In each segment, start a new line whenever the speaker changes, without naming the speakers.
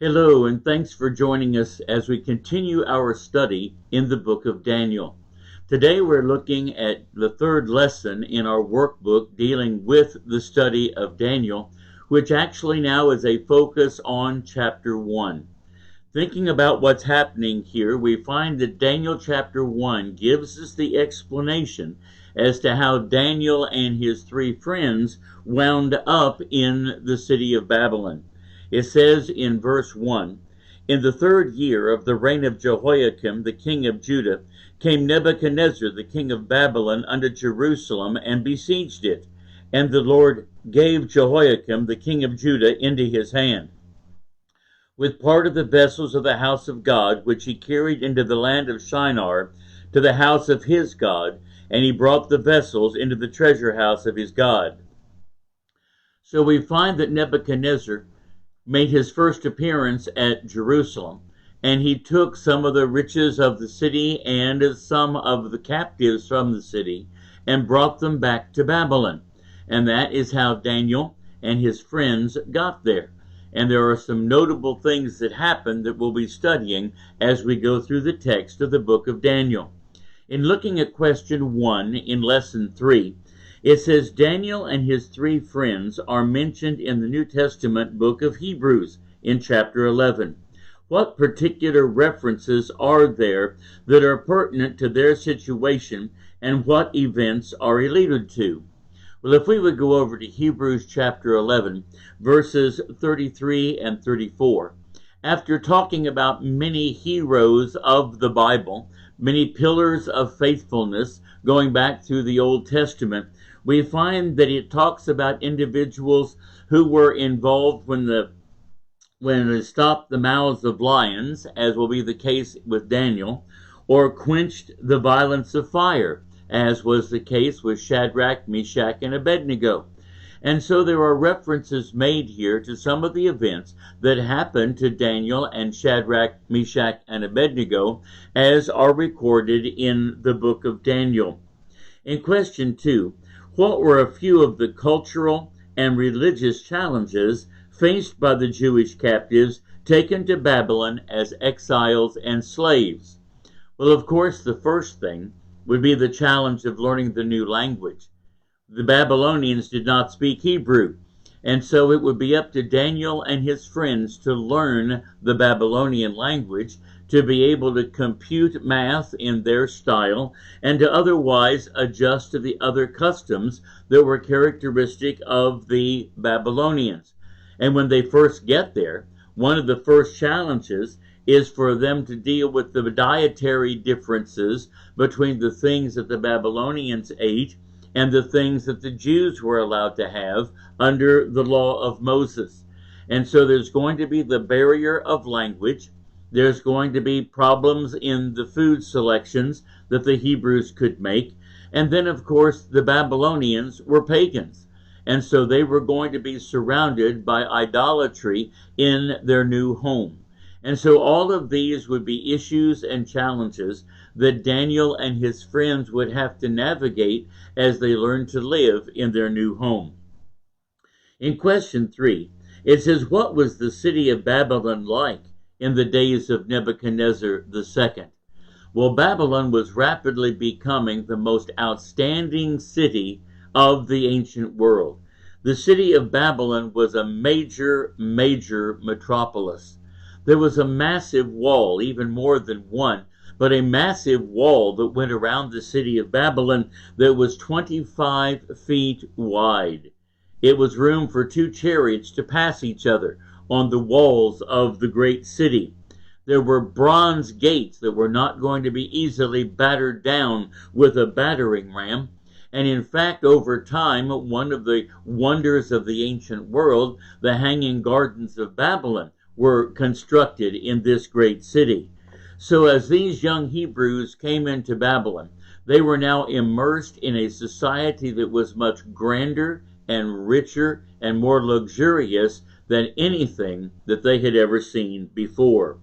Hello, and thanks for joining us as we continue our study in the book of Daniel. Today we're looking at the third lesson in our workbook dealing with the study of Daniel, which actually now is a focus on chapter 1. Thinking about what's happening here, we find that Daniel chapter 1 gives us the explanation as to how Daniel and his three friends wound up in the city of Babylon. It says in verse 1, "In the third year of the reign of Jehoiakim, the king of Judah, came Nebuchadnezzar, the king of Babylon, unto Jerusalem, and besieged it. And the Lord gave Jehoiakim, the king of Judah, into his hand, with part of the vessels of the house of God, which he carried into the land of Shinar, to the house of his God, and he brought the vessels into the treasure house of his God." So we find that Nebuchadnezzar made his first appearance at Jerusalem, and he took some of the riches of the city and some of the captives from the city and brought them back to Babylon. And that is how Daniel and his friends got there. And there are some notable things that happened that we'll be studying as we go through the text of the book of Daniel. In looking at question 1 in lesson 3, it says Daniel and his three friends are mentioned in the New Testament book of Hebrews in chapter 11. What particular references are there that are pertinent to their situation, and what events are alluded to? Well, if we would go over to Hebrews chapter 11, verses 33 and 34, after talking about many heroes of the Bible, many pillars of faithfulness going back through the Old Testament, we find that it talks about individuals who were involved when they stopped the mouths of lions, as will be the case with Daniel, or quenched the violence of fire, as was the case with Shadrach, Meshach, and Abednego. And so there are references made here to some of the events that happened to Daniel and Shadrach, Meshach, and Abednego, as are recorded in the book of Daniel. In question 2, what were a few of the cultural and religious challenges faced by the Jewish captives taken to Babylon as exiles and slaves? Well, of course, the first thing would be the challenge of learning the new language. The Babylonians did not speak Hebrew, and so it would be up to Daniel and his friends to learn the Babylonian language, to be able to compute math in their style, and to otherwise adjust to the other customs that were characteristic of the Babylonians. And when they first get there, one of the first challenges is for them to deal with the dietary differences between the things that the Babylonians ate and the things that the Jews were allowed to have under the law of Moses. And so there's going to be the barrier of language. There's going to be problems in the food selections that the Hebrews could make. And then, of course, the Babylonians were pagans. And so they were going to be surrounded by idolatry in their new home. And so all of these would be issues and challenges that Daniel and his friends would have to navigate as they learn to live in their new home. In question 3, it says, what was the city of Babylon like in the days of Nebuchadnezzar II? Well, Babylon was rapidly becoming the most outstanding city of the ancient world. The city of Babylon was a major metropolis. There was a massive wall, even more than one, but a massive wall that went around the city of Babylon that was 25 feet wide. It was room for 2 chariots to pass each other on the walls of the great city. There were bronze gates that were not going to be easily battered down with a battering ram. And in fact, over time, one of the wonders of the ancient world, the Hanging Gardens of Babylon, were constructed in this great city. So as these young Hebrews came into Babylon, they were now immersed in a society that was much grander and richer and more luxurious than anything that they had ever seen before.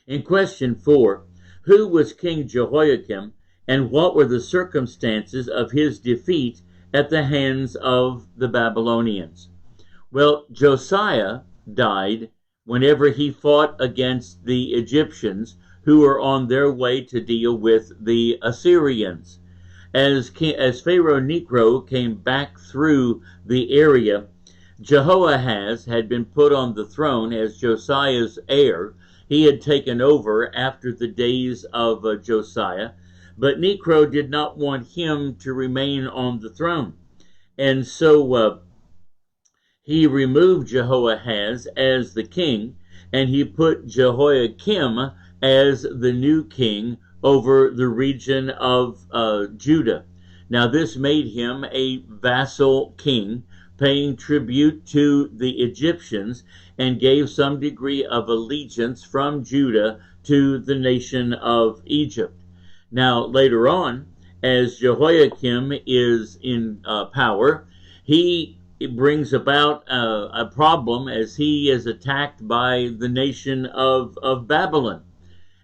In question 4, who was King Jehoiakim, and what were the circumstances of his defeat at the hands of the Babylonians? Well, Josiah died whenever he fought against the Egyptians who were on their way to deal with the Assyrians. As Pharaoh Necho came back through the area, Jehoahaz had been put on the throne as Josiah's heir. He had taken over after the days of Josiah, but Necho did not want him to remain on the throne. And so he removed Jehoahaz as the king, and he put Jehoiakim as the new king over the region of Judah. Now this made him a vassal king, paying tribute to the Egyptians, and gave some degree of allegiance from Judah to the nation of Egypt. Now later on, as Jehoiakim is in power, he brings about a problem as he is attacked by the nation of Babylon.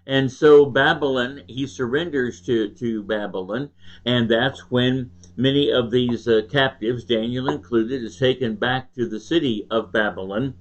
And so Babylon, he surrenders to Babylon, and that's when many of these captives, Daniel included, is taken back to the city of Babylon.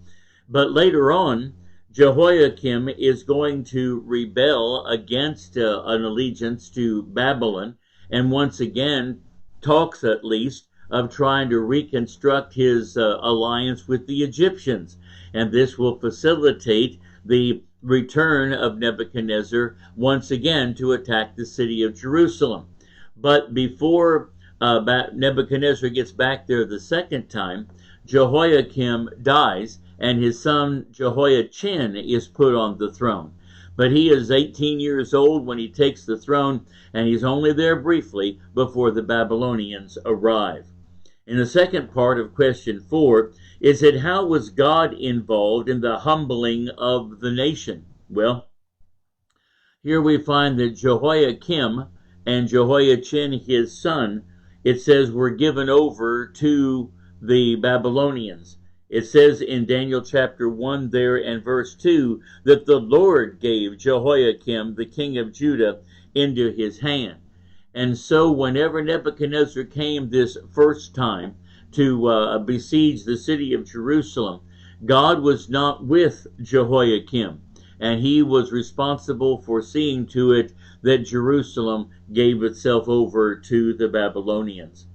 But later on, Jehoiakim is going to rebel against an allegiance to Babylon, and once again talks at least of trying to reconstruct his alliance with the Egyptians. And this will facilitate the return of Nebuchadnezzar once again to attack the city of Jerusalem. But before Nebuchadnezzar gets back there the second time, Jehoiakim dies, and his son Jehoiachin is put on the throne. But he is 18 years old when he takes the throne, and he's only there briefly before the Babylonians arrive. In the second part of question 4, is that how was God involved in the humbling of the nation? Well, here we find that Jehoiakim and Jehoiachin, his son, it says, were given over to the Babylonians. It says in Daniel chapter 1 there and verse 2 that the Lord gave Jehoiakim, the king of Judah, into his hand. And so whenever Nebuchadnezzar came this first time to besiege the city of Jerusalem, God was not with Jehoiakim, and he was responsible for seeing to it that Jerusalem gave itself over to the Babylonians.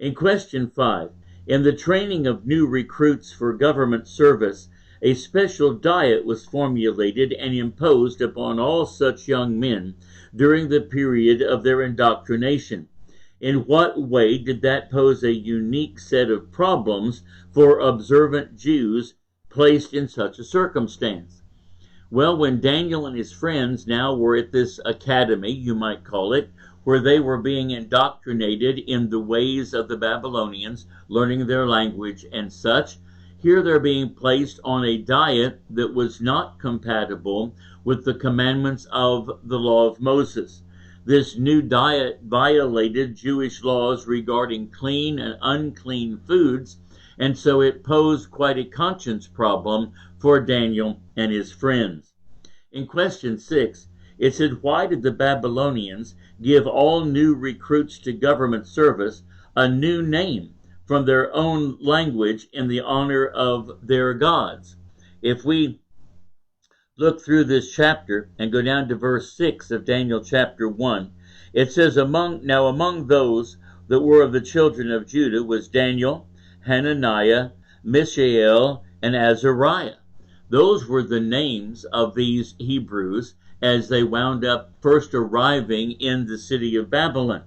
In question 5, in the training of new recruits for government service, a special diet was formulated and imposed upon all such young men during the period of their indoctrination. In what way did that pose a unique set of problems for observant Jews placed in such a circumstance? Well, when Daniel and his friends now were at this academy, you might call it, where they were being indoctrinated in the ways of the Babylonians, learning their language and such, here they're being placed on a diet that was not compatible with the commandments of the law of Moses. This new diet violated Jewish laws regarding clean and unclean foods, and so it posed quite a conscience problem for Daniel and his friends. In question 6, it said, why did the Babylonians give all new recruits to government service a new name from their own language in the honor of their gods? If we look through this chapter and go down to verse 6 of Daniel chapter 1, it says, among those that were of the children of Judah was Daniel, Hananiah, Mishael, and Azariah. Those were the names of these Hebrews as they wound up first arriving in the city of Babylon.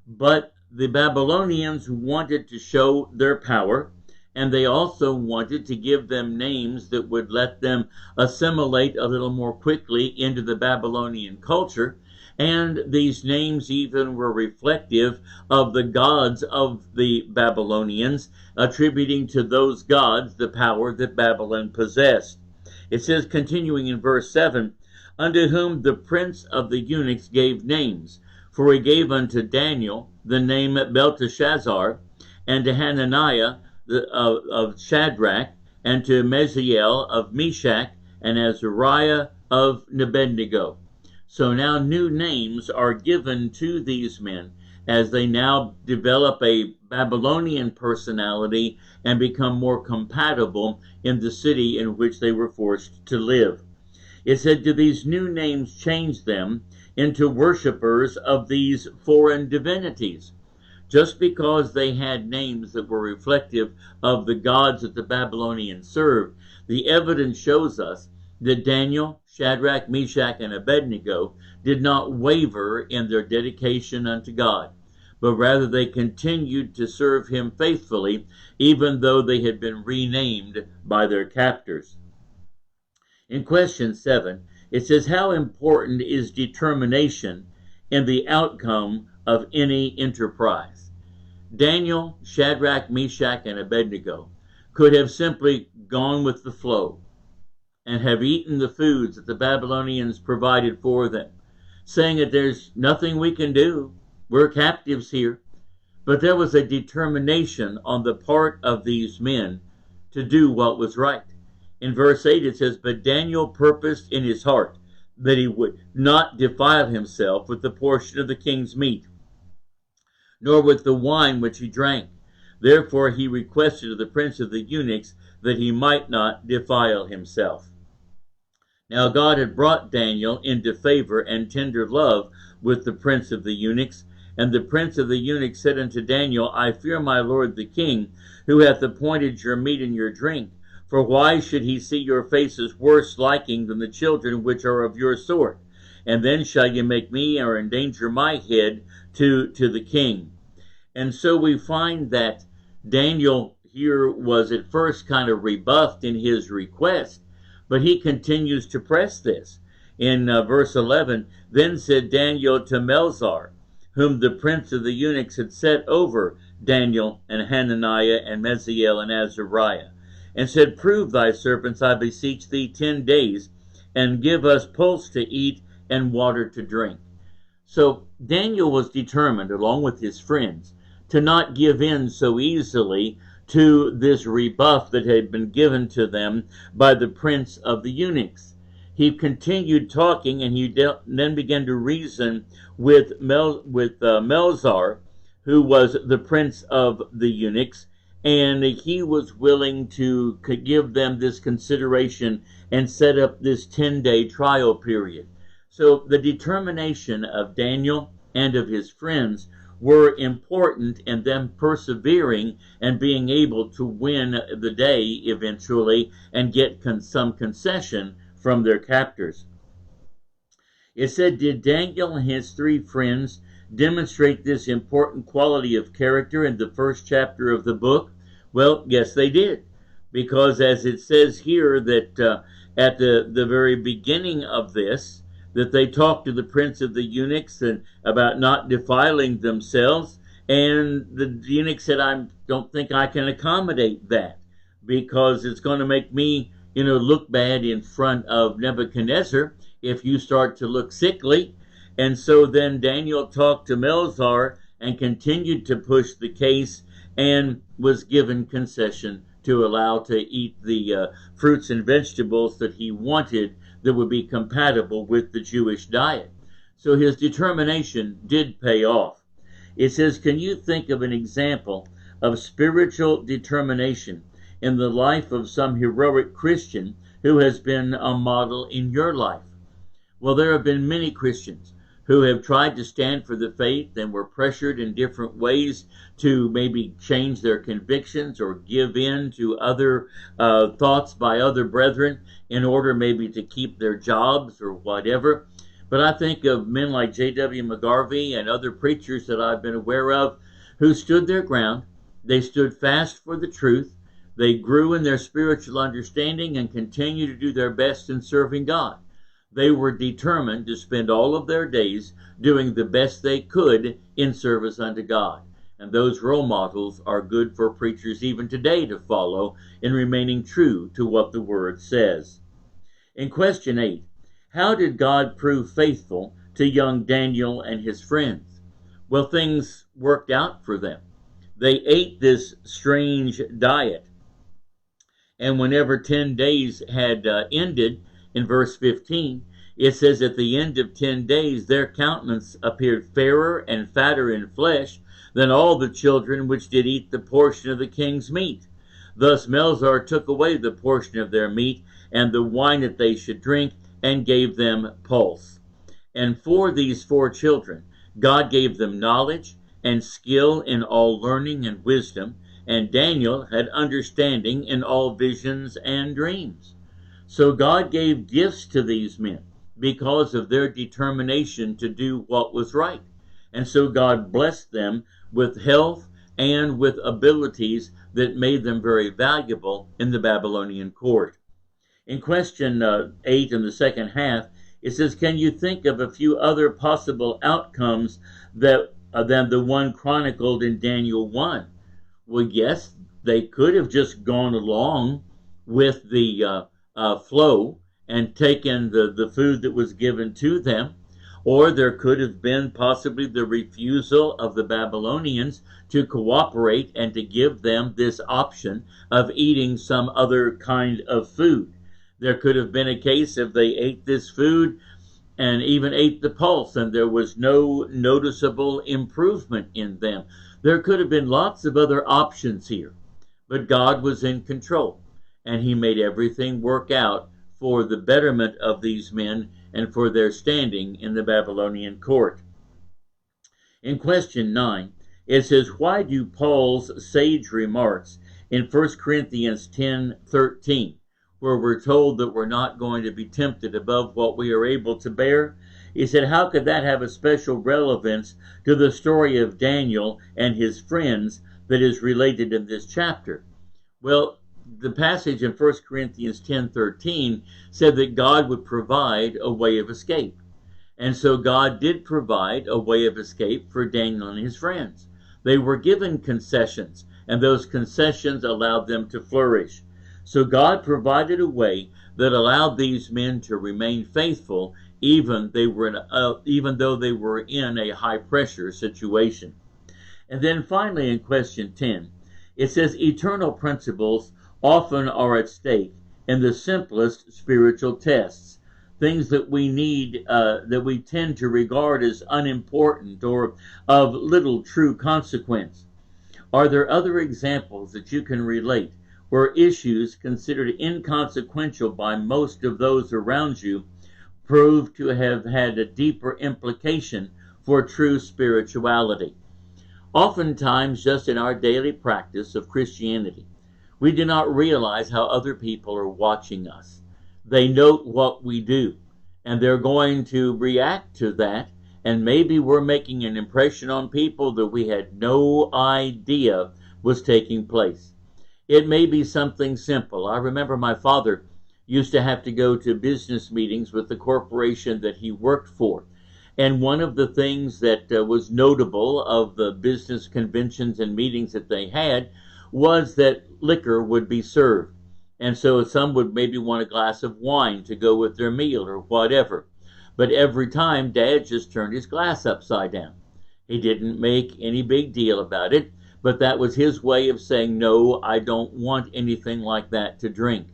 But the Babylonians wanted to show their power, and they also wanted to give them names that would let them assimilate a little more quickly into the Babylonian culture, and these names even were reflective of the gods of the Babylonians, attributing to those gods the power that Babylon possessed. It says, continuing in verse 7, unto whom the prince of the eunuchs gave names, for he gave unto Daniel the name Belteshazzar, and to Hananiah of Shadrach, and to Mishael of Meshach, and Azariah of Abednego. So now new names are given to these men as they now develop a Babylonian personality and become more compatible in the city in which they were forced to live. It said, do these new names change them into worshipers of these foreign divinities? Just because they had names that were reflective of the gods that the Babylonians served, the evidence shows us that Daniel, Shadrach, Meshach, and Abednego did not waver in their dedication unto God, but rather they continued to serve him faithfully, even though they had been renamed by their captors. In question 7, it says, how important is determination in the outcome of any enterprise? Daniel, Shadrach, Meshach, and Abednego could have simply gone with the flow and have eaten the foods that the Babylonians provided for them, saying that there's nothing we can do, we're captives here. But there was a determination on the part of these men to do what was right. In verse 8 it says, but Daniel purposed in his heart that he would not defile himself with the portion of the king's meat, nor with the wine which he drank. Therefore he requested of the prince of the eunuchs that he might not defile himself. Now God had brought Daniel into favor and tender love with the prince of the eunuchs. And the prince of the eunuchs said unto Daniel, I fear my lord the king, who hath appointed your meat and your drink. For why should he see your faces worse liking than the children which are of your sort? And then shall ye make me or endanger my head to the king. And so we find that Daniel here was at first kind of rebuffed in his request, but he continues to press this. In verse 11, then said Daniel to Melzar, whom the prince of the eunuchs had set over Daniel and Hananiah and Meziel and Azariah, and said, prove thy servants, I beseech thee, 10 days, and give us pulse to eat and water to drink. So Daniel was determined, along with his friends, to not give in so easily to this rebuff that had been given to them by the prince of the eunuchs. He continued talking, and he then began to reason with Melzar, who was the prince of the eunuchs, and he was willing to give them this consideration and set up this 10-day trial period. So the determination of Daniel and of his friends were important in them persevering and being able to win the day eventually and get some concession from their captors. It said, did Daniel and his 3 friends demonstrate this important quality of character in the first chapter of the book? Well, yes, they did. Because as it says here that at the very beginning of this, that they talked to the prince of the eunuchs and about not defiling themselves. And the eunuch said, I don't think I can accommodate that because it's going to make me, look bad in front of Nebuchadnezzar if you start to look sickly. And so then Daniel talked to Melzar and continued to push the case and was given concession to allow to eat the fruits and vegetables that he wanted that would be compatible with the Jewish diet. So his determination did pay off. It says, can you think of an example of spiritual determination in the life of some heroic Christian who has been a model in your life? Well, there have been many Christians who have tried to stand for the faith and were pressured in different ways to maybe change their convictions or give in to other thoughts by other brethren in order maybe to keep their jobs or whatever. But I think of men like J.W. McGarvey and other preachers that I've been aware of who stood their ground. They stood fast for the truth. They grew in their spiritual understanding and continue to do their best in serving God. They were determined to spend all of their days doing the best they could in service unto God. And those role models are good for preachers even today to follow in remaining true to what the Word says. In question 8, how did God prove faithful to young Daniel and his friends? Well, things worked out for them. They ate this strange diet. And whenever 10 days had ended, in verse 15, it says at the end of 10 days, their countenance appeared fairer and fatter in flesh than all the children which did eat the portion of the king's meat. Thus Melzar took away the portion of their meat, and the wine that they should drink, and gave them pulse. And for these 4 children, God gave them knowledge and skill in all learning and wisdom, and Daniel had understanding in all visions and dreams. So God gave gifts to these men because of their determination to do what was right. And so God blessed them with health and with abilities that made them very valuable in the Babylonian court. In question 8 in the second half, it says, can you think of a few other possible outcomes that than the one chronicled in Daniel 1? Well, yes, they could have just gone along with the flow and taken the food that was given to them, or there could have been possibly the refusal of the Babylonians to cooperate and to give them this option of eating some other kind of food. There could have been a case if they ate this food and even ate the pulse and there was no noticeable improvement in them. There could have been lots of other options here, but God was in control and he made everything work out for the betterment of these men and for their standing in the Babylonian court. In question 9, it says, why do Paul's sage remarks in 1 Corinthians 10:13, where we're told that we're not going to be tempted above what we are able to bear? He said, how could that have a special relevance to the story of Daniel and his friends that is related in this chapter? Well, the passage in 1 Corinthians 10:13 said that God would provide a way of escape. And so God did provide a way of escape for Daniel and his friends. They were given concessions, and those concessions allowed them to flourish. So God provided a way that allowed these men to remain faithful even though they were in a high-pressure situation. And then finally in question 10, it says eternal principles often are at stake in the simplest spiritual tests, things that we need, that we tend to regard as unimportant or of little true consequence. Are there other examples that you can relate where issues considered inconsequential by most of those around you proved to have had a deeper implication for true spirituality? Oftentimes, just in our daily practice of Christianity, we do not realize how other people are watching us. They note what we do, and they're going to react to that, and maybe we're making an impression on people that we had no idea was taking place. It may be something simple. I remember my father used to have to go to business meetings with the corporation that he worked for. And one of the things that was notable of the business conventions and meetings that they had was that liquor would be served. And so some would maybe want a glass of wine to go with their meal or whatever. But every time, Dad just turned his glass upside down. He didn't make any big deal about it, but that was his way of saying, no, I don't want anything like that to drink.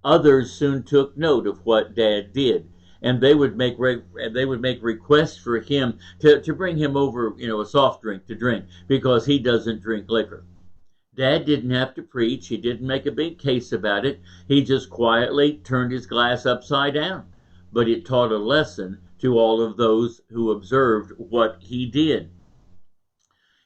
Others soon took note of what Dad did, and they would make requests for him to bring him over, a soft drink to drink because he doesn't drink liquor. Dad didn't have to preach. He didn't make a big case about it. He just quietly turned his glass upside down. But it taught a lesson to all of those who observed what he did.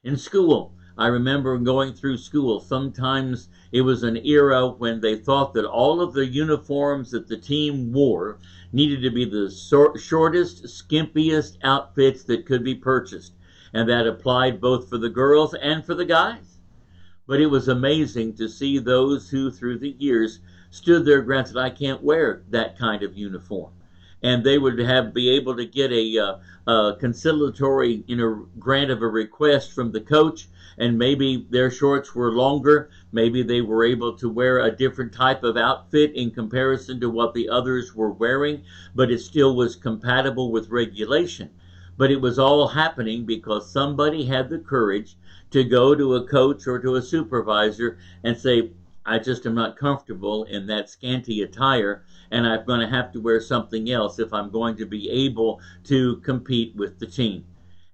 In school, I remember going through school. Sometimes it was an era when they thought that all of the uniforms that the team wore needed to be the shortest, skimpiest outfits that could be purchased. And that applied both for the girls and for the guys. But it was amazing to see those who, through the years, stood their ground and said, I can't wear that kind of uniform. And they would be able to get a conciliatory grant of a request from the coach, and maybe their shorts were longer. Maybe they were able to wear a different type of outfit in comparison to what the others were wearing, but it still was compatible with regulation. But it was all happening because somebody had the courage to go to a coach or to a supervisor and say, I just am not comfortable in that scanty attire, and I'm going to have to wear something else if I'm going to be able to compete with the team.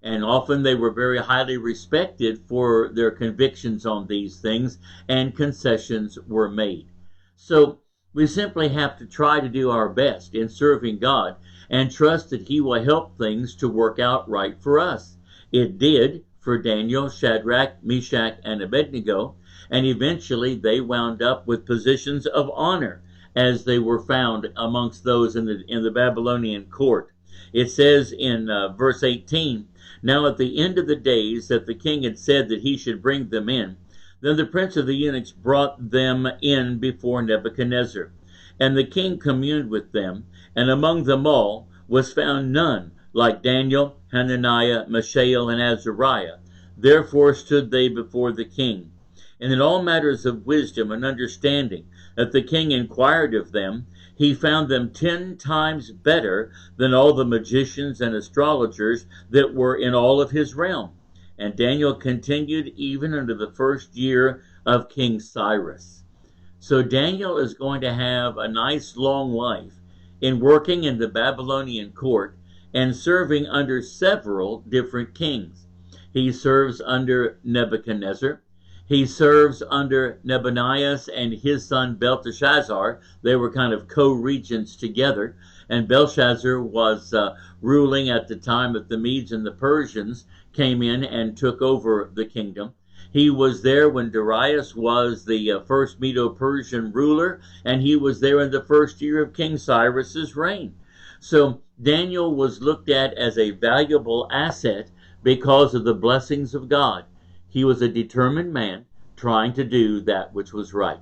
And often they were very highly respected for their convictions on these things, and concessions were made. So we simply have to try to do our best in serving God and trust that He will help things to work out right for us. It did for Daniel, Shadrach, Meshach, and Abednego, and eventually they wound up with positions of honor as they were found amongst those in the Babylonian court. It says in verse 18, "Now at the end of the days that the king had said that he should bring them in, then the prince of the eunuchs brought them in before Nebuchadnezzar. And the king communed with them, and among them all was found none like Daniel, Hananiah, Mishael, and Azariah. Therefore stood they before the king. And in all matters of wisdom and understanding that the king inquired of them, he found them 10 times better than all the magicians and astrologers that were in all of his realm. And Daniel continued even unto the first year of King Cyrus." So Daniel is going to have a nice long life in working in the Babylonian court and serving under several different kings. He serves under Nebuchadnezzar. He serves under Nabonidus and his son Belteshazzar. They were kind of co-regents together. And Belshazzar was ruling at the time that the Medes and the Persians came in and took over the kingdom. He was there when Darius was the first Medo-Persian ruler, and he was there in the first year of King Cyrus's reign. So Daniel was looked at as a valuable asset because of the blessings of God. He was a determined man trying to do that which was right.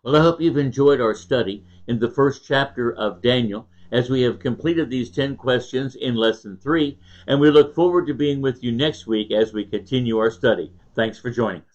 Well, I hope you've enjoyed our study in the first chapter of Daniel as we have completed these 10 questions in Lesson 3, and we look forward to being with you next week as we continue our study. Thanks for joining us.